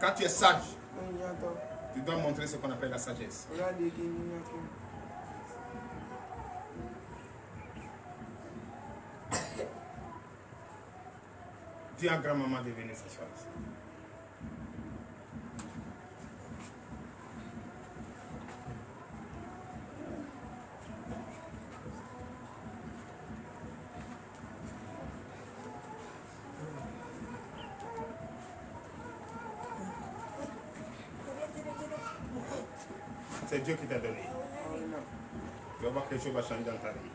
Quand tu es sage, tu dois montrer ce qu'on appelle la sagesse. Dis à grand-maman de venir s'asseoir ici. C'est Dieu qui t'a donné. Tu vas voir que quelque chose va changer dans ta vie.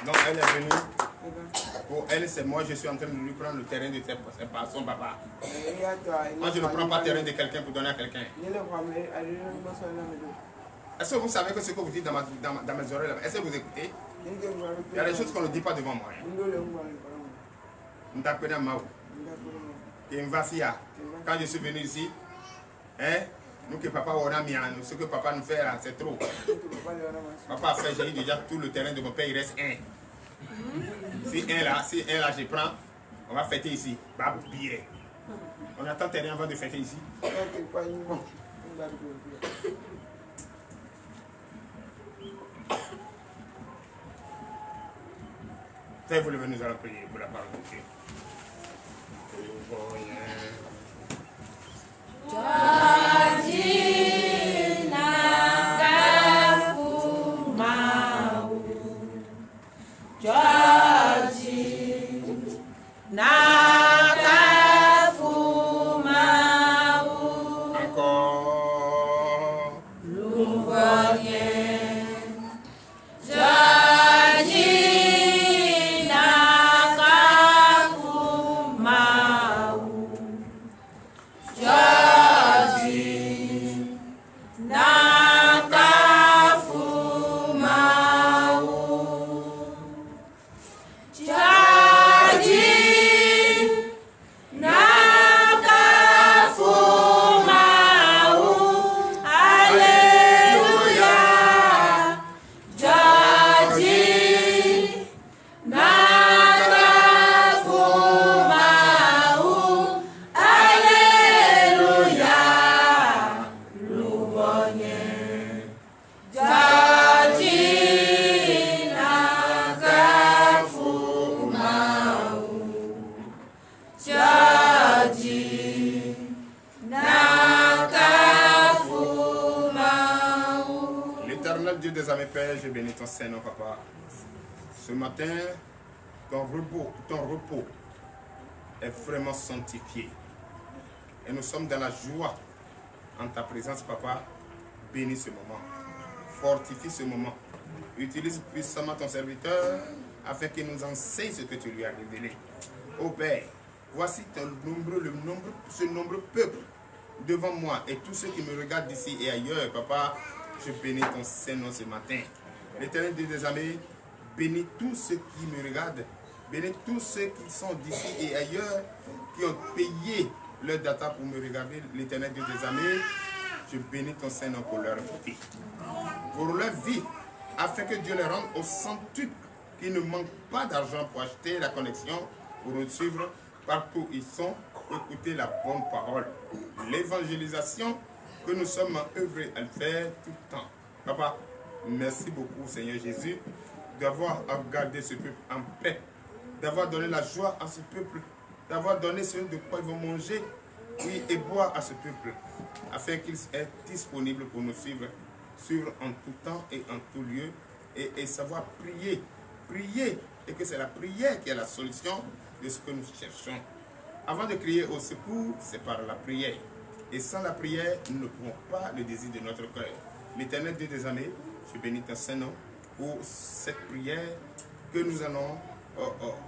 Donc elle est venue. Pour elle, c'est moi, je suis en train de lui prendre le terrain de son papa. Moi, je ne prends pas le terrain de quelqu'un pour donner à quelqu'un. Est-ce que vous savez que ce que vous dites dans mes oreilles, est-ce que vous écoutez? Il y a des choses qu'on ne dit pas devant moi. Quand je suis venu ici, hein, nous que papa on a mis, ce que papa nous fait là, c'est trop. Papa a fait, j'ai eu déjà tout le terrain de mon père, il reste un. Si un là je prends, on va fêter ici. On attend terrain avant de fêter ici. Si vous voulez, nous allons prier pour la parole de Dieu. Dieu des armées, Père, je bénis ton Seigneur, Papa. Ce matin, ton repos est vraiment sanctifié. Et nous sommes dans la joie en ta présence, Papa. Bénis ce moment. Fortifie ce moment. Utilise puissamment ton serviteur afin qu'il nous enseigne ce que tu lui as révélé. Ô Père, voici ce nombreux peuple devant moi et tous ceux qui me regardent d'ici et ailleurs, Papa. Je bénis ton Saint-Nom ce matin. L'Éternel Dieu des armées, bénis tous ceux qui me regardent. Bénis tous ceux qui sont d'ici et ailleurs, qui ont payé leur data pour me regarder. L'Éternel Dieu des armées, je bénis ton Saint-Nom pour leur vie. Pour leur vie, afin que Dieu les rende au centuple, qui ne manquent pas d'argent pour acheter la connexion, pour nous suivre partout où ils sont, pour écouter la bonne parole. L'évangélisation que nous sommes œuvrés à le faire tout le temps. Papa, merci beaucoup Seigneur Jésus d'avoir gardé ce peuple en paix, d'avoir donné la joie à ce peuple, d'avoir donné ce de quoi ils vont manger, oui, et boire à ce peuple, afin qu'ils soient disponibles pour nous suivre en tout temps et en tout lieu, et savoir prier, et que c'est la prière qui est la solution de ce que nous cherchons. Avant de crier au secours, c'est par la prière. Et sans la prière, nous ne pouvons pas le désir de notre cœur. L'Éternel Dieu des armées, je bénis ton Saint-Nom pour cette prière que nous allons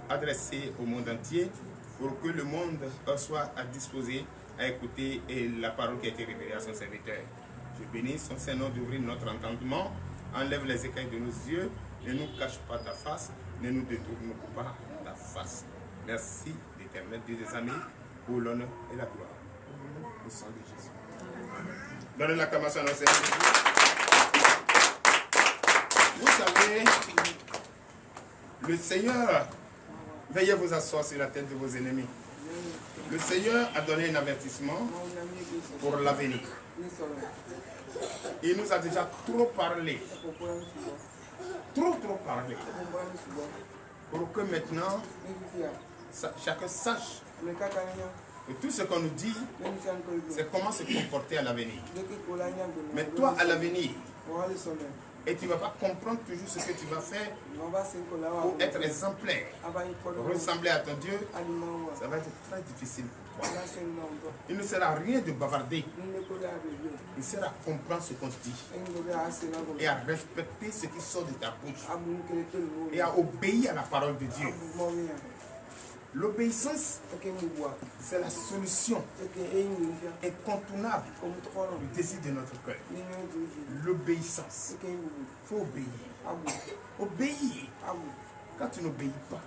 adresser au monde entier pour que le monde soit à disposer à écouter la parole qui a été révélée à son serviteur. Je bénis son Saint-Nom d'ouvrir notre entendement, enlève les écailles de nos yeux, ne nous cache pas ta face, ne nous détourne pas ta face. Merci l'Éternel Dieu des armées pour l'honneur et la gloire. Au sang de Jésus. Donnez l'acclamation à notre Seigneur Jésus. Vous savez, le Seigneur Veuillez vous asseoir sur la tête de vos ennemis. Le Seigneur a donné un avertissement pour l'avenir. Il nous a déjà trop parlé. Trop parlé. Pour que maintenant, chacun sache que tout ce qu'on nous dit, c'est comment se comporter à l'avenir. Mais toi, à l'avenir, et tu ne vas pas comprendre toujours ce que tu vas faire pour être exemplaire, pour ressembler à ton Dieu, ça va être très difficile pour toi. Il ne sert à rien de bavarder. Il sert à comprendre ce qu'on dit et à respecter ce qui sort de ta bouche et à obéir à la parole de Dieu. L'obéissance, c'est la solution incontournable du désir de notre cœur. L'obéissance. Il faut obéir. Obéir. Quand tu n'obéis pas,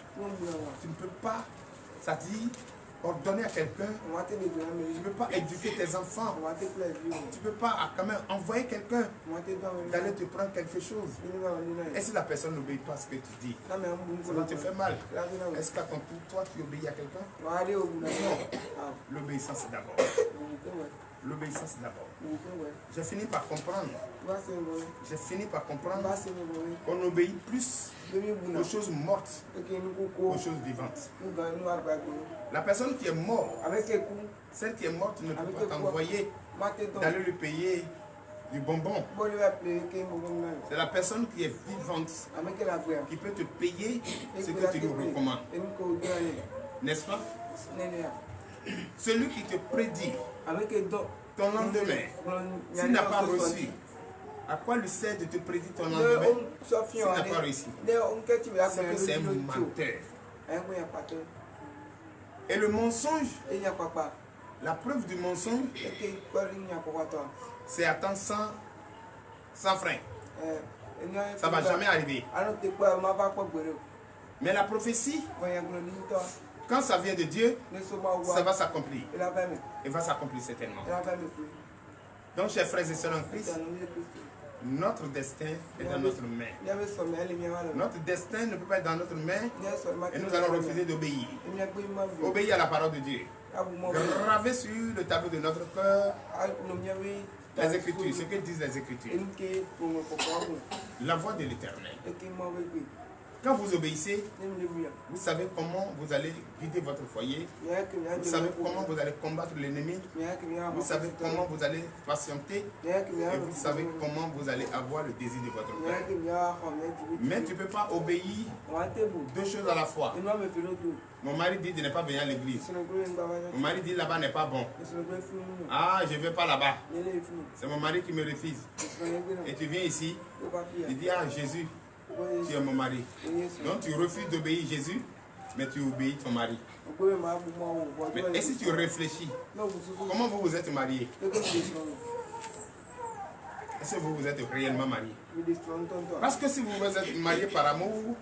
tu ne peux pas, ça dit, ordonner à quelqu'un, tu ne peux pas éduquer tes enfants, tu ne peux pas quand même envoyer quelqu'un d'aller te prendre quelque chose. Et si la personne n'obéit pas à ce que tu dis, ça va te faire mal. Est-ce qu'à ton tour, toi, tu obéis à quelqu'un? Non. L'obéissance d'abord. L'obéissance d'abord. J'ai fini par comprendre. J'ai fini par comprendre qu'on obéit plus aux choses mortes qu'aux choses vivantes. La personne qui est morte, celle qui est morte ne peut pas t'envoyer d'aller lui payer du bonbon. C'est la personne qui est vivante qui peut te payer ce que tu lui recommandes. N'est-ce pas? Celui qui te prédit ton lendemain, s'il n'a pas reçu, à quoi lui sert de te prédire ton lendemain s'il n'a pas réussi? C'est que c'est un menteur. Et le mensonge, la preuve du mensonge, c'est attendre sans frein. Ça ne va jamais arriver. Mais la prophétie, quand ça vient de Dieu, ça va s'accomplir. Il va s'accomplir certainement. Donc, chers frères et sœurs en Christ, notre destin est dans notre main. Notre destin ne peut pas être dans notre main et nous allons refuser d'obéir. Obéir à la parole de Dieu. Graver sur le tableau de notre cœur les Écritures, ce que disent les Écritures. La voix de l'Éternel. Quand vous obéissez, vous savez comment vous allez guider votre foyer. Vous savez comment vous allez combattre l'ennemi. Vous savez comment vous allez patienter. Et vous savez comment vous allez avoir le désir de votre cœur. Mais tu ne peux pas obéir deux choses à la fois. Mon mari dit de ne pas venir à l'église. Mon mari dit là-bas n'est pas bon. Ah, je ne vais pas là-bas. C'est mon mari qui me refuse. Et tu viens ici. Il dit, ah Jésus, tu es mon mari. Donc tu refuses d'obéir Jésus, mais tu obéis ton mari. Mais et si tu réfléchis, comment vous vous êtes mariés? Est-ce que vous vous êtes réellement mariés? Parce que si vous vous êtes mariés par amour,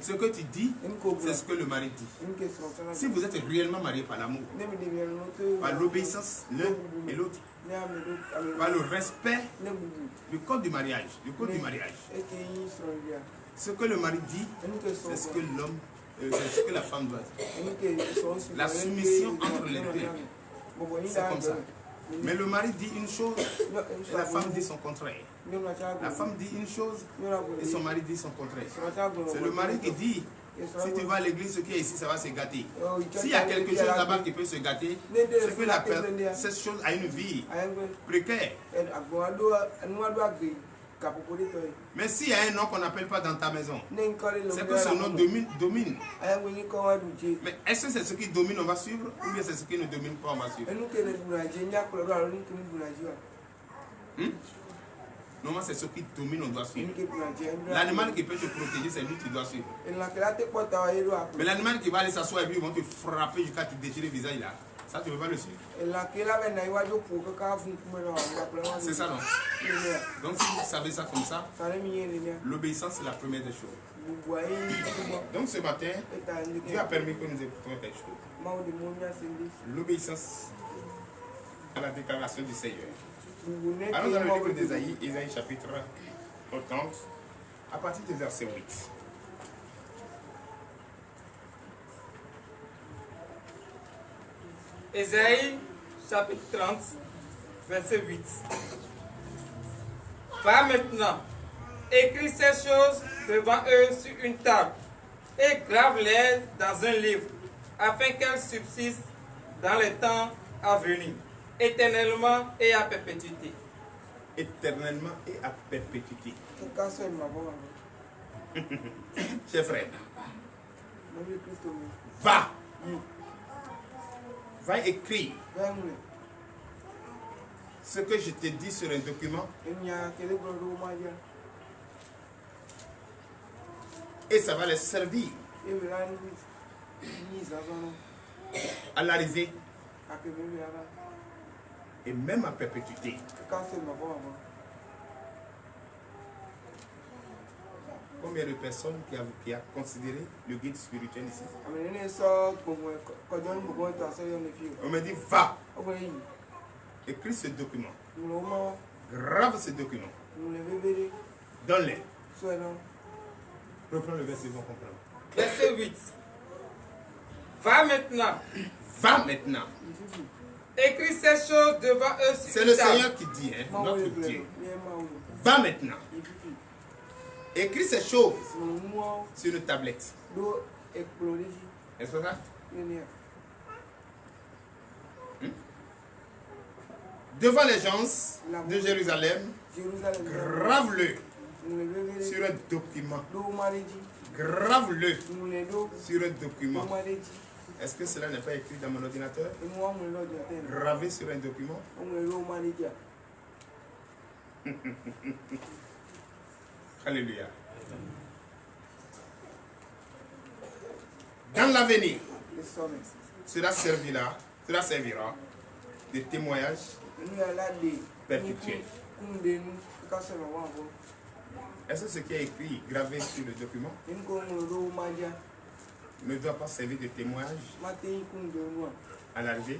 ce que tu dis, c'est ce que le mari dit. Si vous êtes réellement mariés par l'amour, par l'obéissance l'un et l'autre, par le respect du code du mariage, ce que le mari dit, c'est ce que l'homme, c'est ce que la femme doit dire. La soumission entre les deux, c'est comme ça. Mais le mari dit une chose et la femme dit son contraire. La femme dit une chose et son mari dit son contraire. C'est le mari qui dit, si tu vas à l'église, ce qui est ici, ça va se gâter. S'il y a quelque chose là-bas qui peut se gâter, c'est que cette chose a une vie précaire. Mais s'il y a un nom qu'on n'appelle pas dans ta maison, c'est que ce nom domine. Mais est-ce que c'est ce qui domine, on va suivre, ou bien c'est ce qui ne domine pas, on va suivre? Normalement, c'est ce qui domine, on doit suivre. L'animal qui peut te protéger, c'est lui qui doit suivre. Mais l'animal qui va aller s'asseoir et puis ils vont te frapper jusqu'à te déchirer le visage là. Ça, tu ne veux pas le suivre. C'est ça, non? Donc, si vous savez ça comme ça, l'obéissance, c'est la première des choses. Donc, ce matin, Dieu a permis que nous écoutions quelque chose. L'obéissance à la déclaration du Seigneur. Alors, dans le livre d'Ésaïe, Ésaïe chapitre 30, à partir du verset 8. Ésaïe chapitre 30, verset 8. Va maintenant, écris ces choses devant eux sur une table et grave-les dans un livre, afin qu'elles subsistent dans les temps à venir, éternellement et à perpétuité. Éternellement et à perpétuité. Chers frères, va. Va écrire ce que je te dis sur un document et ça va les servir à l'arrivée et même à perpétuité. Combien de personnes qui a considéré le guide spirituel ici? On me dit va, écris ce document, grave ce document, donne-les. Reprends le verset, ils vont comprendre. Verset 8. Va maintenant. Va maintenant. Écris ces choses devant eux sur C'est une le table. Seigneur qui dit, hein, notre Dieu. Va maintenant. Écris ces choses sur une tablette. Est-ce que ça? Devant les gens de Jérusalem, grave-le sur un document. Grave-le sur un document. Est-ce que cela n'est pas écrit dans mon ordinateur? Gravé sur un document? Alléluia. Dans l'avenir, cela servira de témoignage perpétuel. Est-ce que ce qui est écrit, gravé sur le document, ne doit pas servir de témoignage à l'arrivée?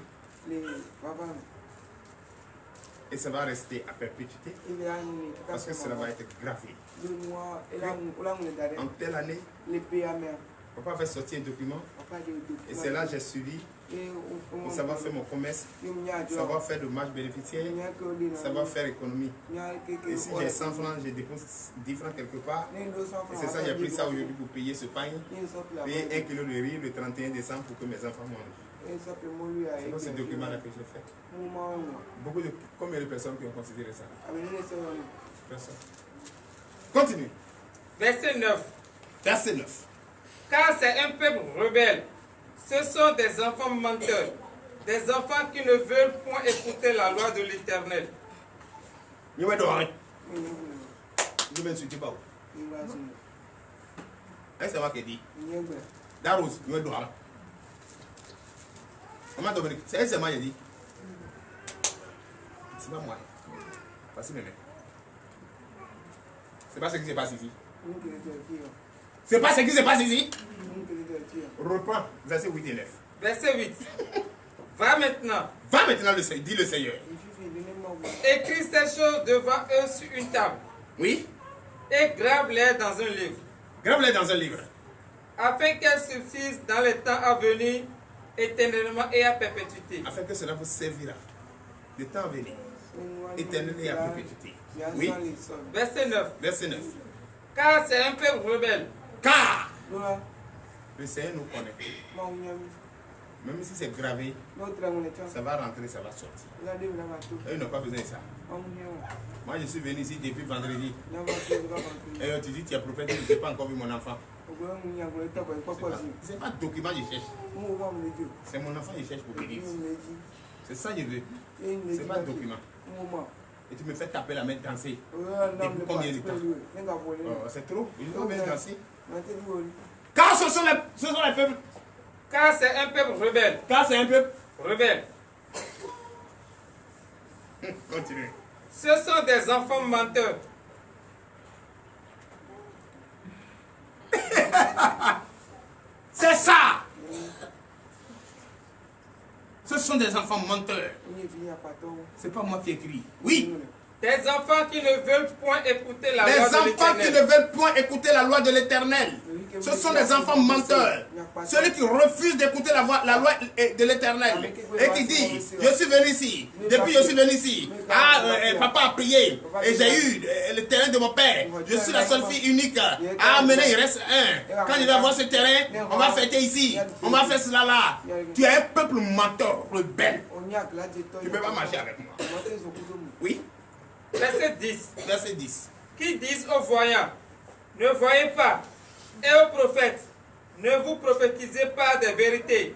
Et ça va rester à perpétuité parce que cela va être gravé. En telle année, papa avait sorti un document et c'est là que j'ai suivi pour savoir faire mon commerce, savoir faire de marge bénéficiaire, savoir faire économie. Et si j'ai 100 francs, je dépose 10 francs quelque part. Et c'est ça, j'ai pris ça aujourd'hui pour payer ce pain, payer 1 kilo de riz le 31 décembre pour que mes enfants mangent. C'est dans ce document-là que j'ai fait. Combien de personnes qui ont considéré ça? Personne. Continue. Verset 9. Verset 9. Car c'est un peuple rebelle. Ce sont des enfants menteurs. Des enfants qui ne veulent point écouter la loi de l'Éternel. Je vais dehors. Je ne m'insulte pas. C'est moi qui dis. Darose, je vais dehors. Maman Dominique, c'est moi qui dis. C'est pas moi. Voici mes mains. C'est pas ce qui se passe ici. C'est pas ce qui se passe ici. Reprends, verset 8 et 9. Verset 8. Va maintenant. Va maintenant, dit le Seigneur. Écris ces choses devant eux sur une table. Oui. Et grave-les dans un livre. Grave-les dans un livre. Afin qu'elles subsistent dans les temps à venir, éternellement et à perpétuité. Afin que cela vous servira de temps à venir, éternellement et à perpétuité. Oui. Verset 9. Verset 9. Car c'est un peuple rebelle. Car le Seigneur nous connaît. Même si c'est gravé, ça va rentrer, ça va sortir. Eux n'ont pas besoin de ça. Moi, je suis venu ici depuis vendredi. Et tu dis, tu es prophète, je n'ai pas encore vu mon enfant. C'est pas document que je cherche. C'est mon enfant que je cherche pour venir. C'est ça que je veux. C'est pas document. Et tu me fais taper la main danser. Depuis combien de temps? C'est trop. Il faut bien danser. Car ce sont les peuples. Car c'est un peuple rebelle. Car c'est un peuple rebelle. Continue. Ce sont des enfants menteurs. C'est ça. Ce sont des enfants menteurs. C'est pas moi qui écris. Oui. Des enfants qui ne veulent point écouter la loi de l'Éternel. Des enfants qui ne veulent point écouter la loi de l'Éternel. Ce sont des enfants menteurs. Celui qui refuse d'écouter la loi de l'Éternel et qui dit, je suis venu ici, depuis je suis venu ici, papa a prié et j'ai eu le terrain de mon père, je suis la seule fille unique, maintenant il reste un. Quand il va voir ce terrain, on va fêter ici, on va faire cela là. Tu es un peuple menteur, rebelle. Tu ne peux pas marcher avec moi. Oui. Verset 10. Verset 10. Qui disent aux voyants, ne voyez pas, et aux prophètes, ne vous prophétisez pas des vérités.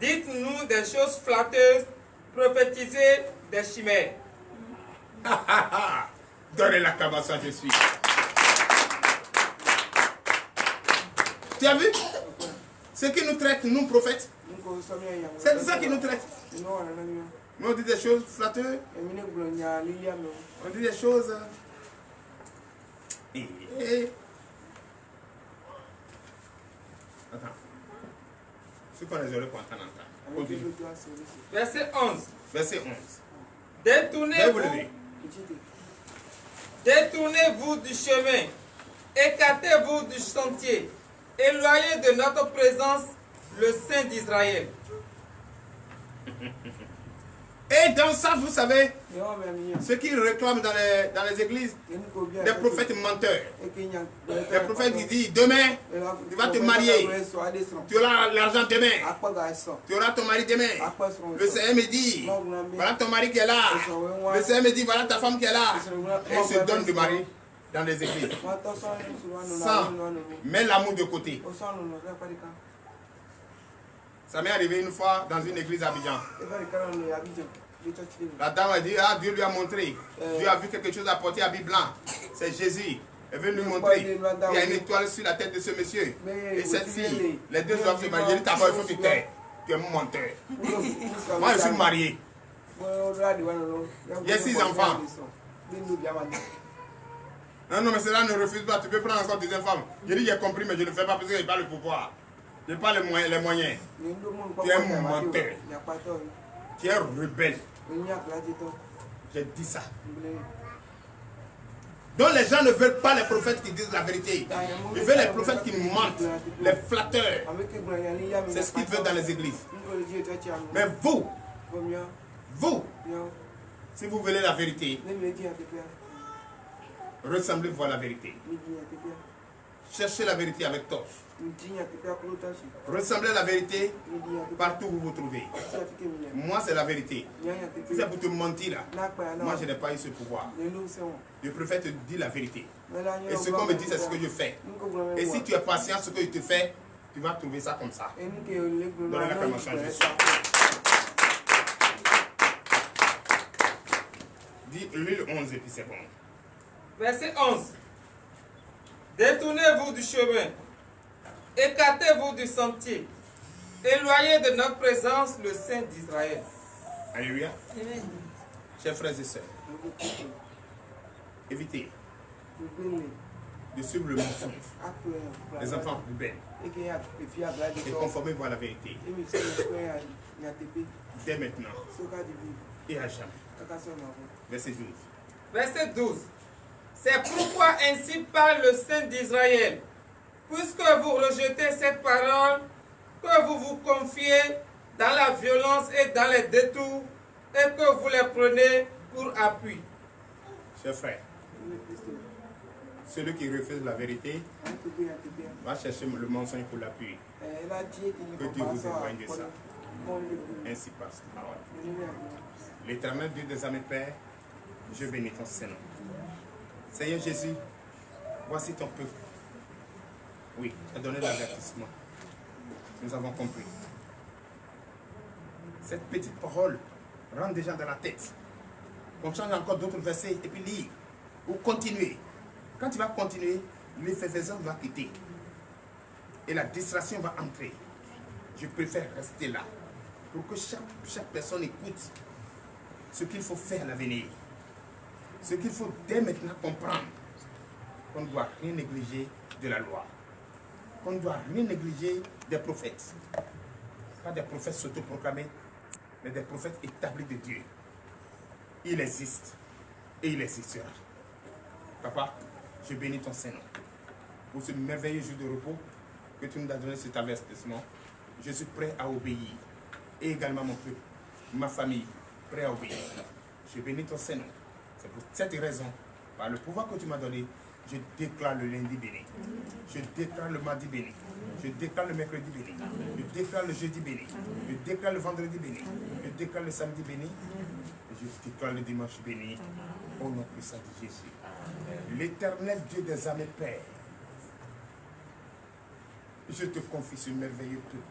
Dites-nous des choses flatteuses, prophétisez des chimères. Donnez la cabasse à Jésus. Tu as vu? Ce qui nous traite, nous prophètes, c'est ça qui nous traite. Nous on dit des choses flatteuses. On dit des choses. Attends. Ce qu'on les aurait pour entendre. Continue. Verset 11. Verset 11. Détournez-vous du chemin, écartez-vous du sentier, éloignez de notre présence le Saint d'Israël. Et dans ça, vous savez, ce qu'ils réclament dans les églises, des prophètes menteurs. Des prophètes qui disent, demain, tu vas te marier. Tu auras l'argent demain. Tu auras ton mari demain. Le Seigneur me dit, voilà ton mari qui est là. Le Seigneur me dit, voilà ta femme qui est là. Et ils se donnent du mari dans les églises. Sans mettre l'amour de côté. Ça m'est arrivé une fois dans une église à Abidjan. La dame a dit, Dieu lui a montré. Dieu a vu quelque chose à porter à habit blanc. C'est Jésus. Elle veut lui montrer. Il y a une étoile sur la tête de ce monsieur. Et cette fille, les deux doivent se marier. Il dit, d'abord, il faut que tu t'aies. Tu es mon menteur. Moi, je suis marié. Il y a 6 enfants. Non, mais cela ne refuse pas. Tu peux prendre encore 2 femmes. Je dis, j'ai compris, mais je ne le fais pas parce que je n'ai pas le pouvoir. Je n'ai pas les moyens. Tu es mon menteur. Tu es rebelle. J'ai dit ça. Donc les gens ne veulent pas les prophètes qui disent la vérité. Ils veulent les prophètes qui mentent, les flatteurs. C'est ce qu'ils veulent dans les églises. Mais vous, si vous voulez la vérité, ressemblez-vous à la vérité. Cherchez la vérité avec torche. Ressemblez à la vérité partout où vous vous trouvez. Moi, c'est la vérité. Si c'est pour te mentir là, moi, je n'ai pas eu ce pouvoir. Je préfère te dire la vérité. Et ce qu'on me dit, c'est ce que je fais. Et si tu es patient, ce que je te fais, tu vas trouver ça comme ça. Donnez la formation à Jésus. Dis l'huile 11 et puis c'est bon. Verset 11. Détournez-vous du chemin, écartez-vous du sentier, éloignez de notre présence le Saint d'Israël. Alléluia. Chers frères et sœurs, évitez de suivre le mensonge, les enfants rebelles, et conformez-vous à la vérité. Dès maintenant et à jamais. Verset 12. Verset 12. C'est pourquoi ainsi parle le Saint d'Israël. Puisque vous rejetez cette parole, que vous vous confiez dans la violence et dans les détours, et que vous les prenez pour appui. Chers frères, celui qui refuse la vérité va chercher le mensonge pour l'appui. Que Dieu vous éloigne de ça. Ainsi passe la parole. L'Éternel Dieu des armées, Père, je bénis ton Saint-Nom. Seigneur Jésus, voici ton peuple. Oui, tu as donné l'avertissement. Nous avons compris. Cette petite parole rentre déjà dans la tête. On change encore d'autres versets et puis lire. Ou continuer. Quand tu vas continuer, l'effervescence va quitter. Et la distraction va entrer. Je préfère rester là. Pour que chaque personne écoute ce qu'il faut faire à l'avenir. Ce qu'il faut dès maintenant comprendre, qu'on ne doit rien négliger de la loi, qu'on ne doit rien négliger des prophètes. Pas des prophètes s'autoproclamés, mais des prophètes établis de Dieu. Il existe et il existera. Papa, je bénis ton Saint-Nom pour ce merveilleux jour de repos que tu nous as donné cet avertissement, je suis prêt à obéir. Et également mon peuple, ma famille, prêt à obéir. Je bénis ton Saint-Nom. C'est pour cette raison, par le pouvoir que tu m'as donné, je déclare le lundi béni. Je déclare le mardi béni. Je déclare le mercredi béni. Je déclare le jeudi béni. Je déclare le vendredi béni. Je déclare le samedi béni. Et je déclare le dimanche béni. Au nom puissant de Jésus. L'Éternel Dieu des armées, Père, je te confie ce merveilleux peuple.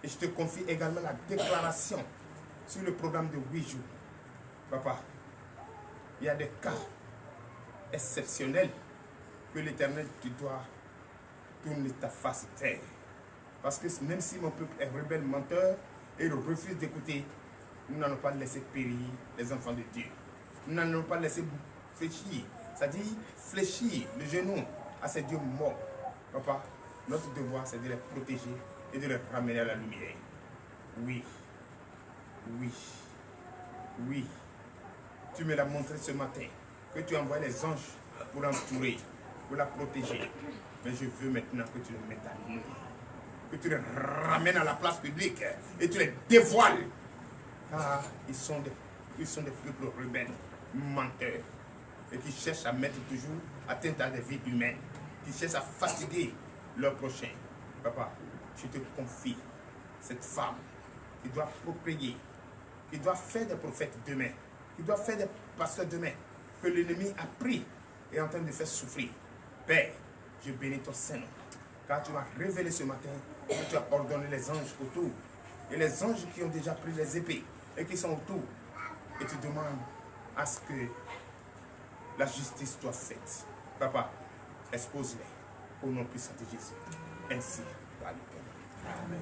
Et je te confie également la déclaration sur le programme de 8 jours. Papa, il y a des cas exceptionnels que l'Éternel, tu dois tourner ta face vers. Parce que même si mon peuple est rebelle, menteur, et refuse d'écouter, nous n'allons pas laisser périr les enfants de Dieu. Nous n'allons pas laisser fléchir, c'est-à-dire fléchir le genou à ces dieux morts. Papa, notre devoir, c'est de les protéger et de les ramener à la lumière. Oui, oui, oui. Tu me l'as montré ce matin, que tu envoies les anges pour l'entourer, pour la protéger. Mais je veux maintenant que tu les mettes à nu, que tu les ramènes à la place publique et tu les dévoiles. Car ils sont des peuples rebelles, menteurs, et qui cherchent à mettre toujours atteinte à des vies humaines, qui cherchent à fatiguer leur prochain. Papa, je te confie cette femme qui doit procréer, qui doit faire des prophètes demain, qui doit faire des pasteurs demain, que l'ennemi a pris et est en train de faire souffrir. Père, je bénis ton Saint-Nom, car tu m'as révélé ce matin que tu as ordonné les anges autour, et les anges qui ont déjà pris les épées et qui sont autour, et tu demandes à ce que la justice soit faite. Papa, expose-les au nom puissant de Jésus. Ainsi, va l'Éternel. Amen.